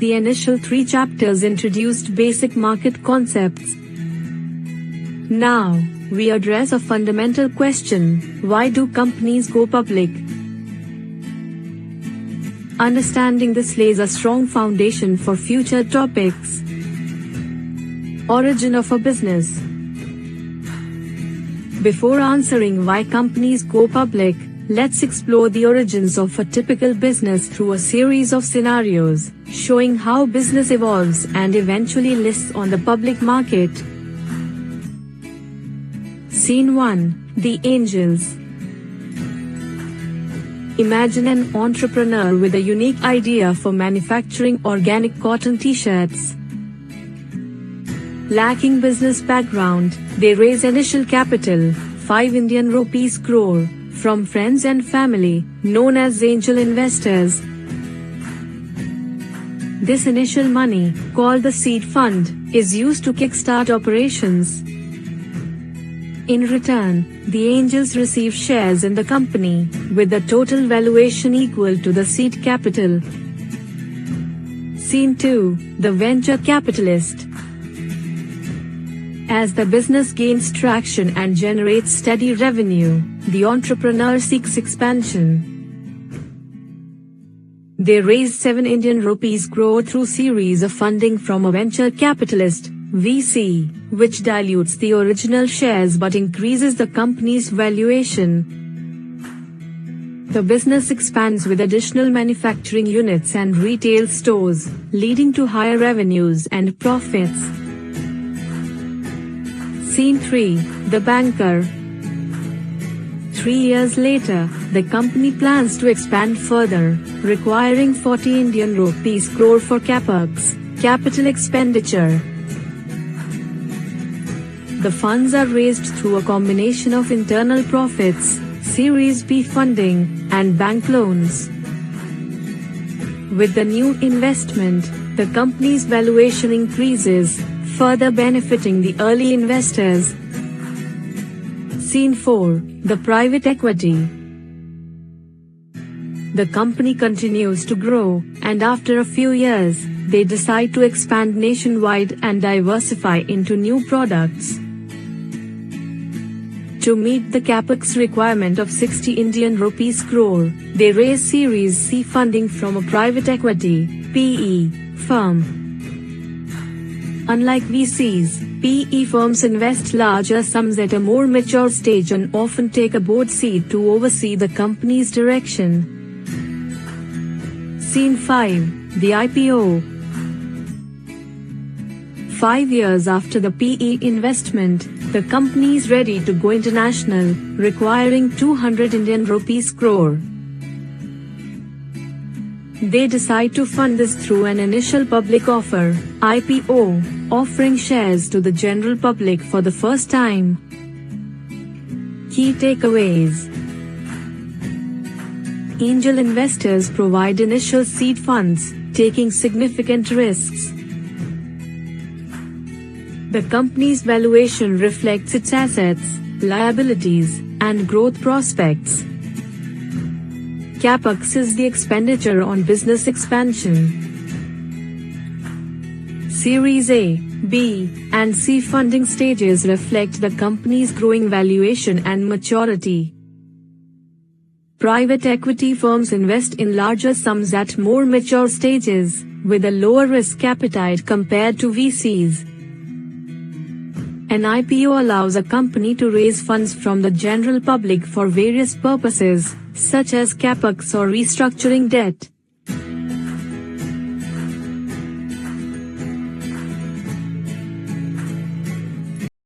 The initial 3 chapters introduced basic market concepts. Now, we address a fundamental question: why do companies go public? Understanding this lays a strong foundation for future topics. Origin of a business. Before answering why companies go public, let's explore the origins of a typical business through a series of scenarios, showing how business evolves and eventually lists on the public market. Scene 1: The Angels. Imagine an entrepreneur with a unique idea for manufacturing organic cotton t-shirts. Lacking business background, they raise initial capital, 5 Indian rupees crore, from friends and family, known as angel investors. This initial money, called the seed fund, is used to kickstart operations. In return, the angels receive shares in the company, with the total valuation equal to the seed capital. Scene 2: The Venture Capitalist. As the business gains traction and generates steady revenue, the entrepreneur seeks expansion. They raise 7 Indian rupees crore through series of funding from a venture capitalist, VC, which dilutes the original shares but increases the company's valuation. The business expands with additional manufacturing units and retail stores, leading to higher revenues and profits. Scene 3: The Banker. 3 years later, the company plans to expand further, requiring 40 Indian rupees crore for capex, capital expenditure. The funds are raised through a combination of internal profits, Series B funding, and bank loans. With the new investment, the company's valuation increases, further benefiting the early investors. Scene 4: The Private Equity. The company continues to grow, and after a few years, they decide to expand nationwide and diversify into new products. To meet the capex requirement of 60 Indian rupees crore, they raise Series C funding from a private equity (PE) firm. Unlike VCs, PE firms invest larger sums at a more mature stage and often take a board seat to oversee the company's direction. Scene 5: The IPO. 5 years after the PE investment, the company is ready to go international, requiring 200 Indian rupees crore. They decide to fund this through an initial public offer, IPO, offering shares to the general public for the first time. Key takeaways: angel investors provide initial seed funds, taking significant risks. The company's valuation reflects its assets, liabilities, and growth prospects. Capex is the expenditure on business expansion. Series A, B, and C funding stages reflect the company's growing valuation and maturity. Private equity firms invest in larger sums at more mature stages, with a lower risk appetite compared to VCs. An IPO allows a company to raise funds from the general public for various purposes, such as capex or restructuring debt.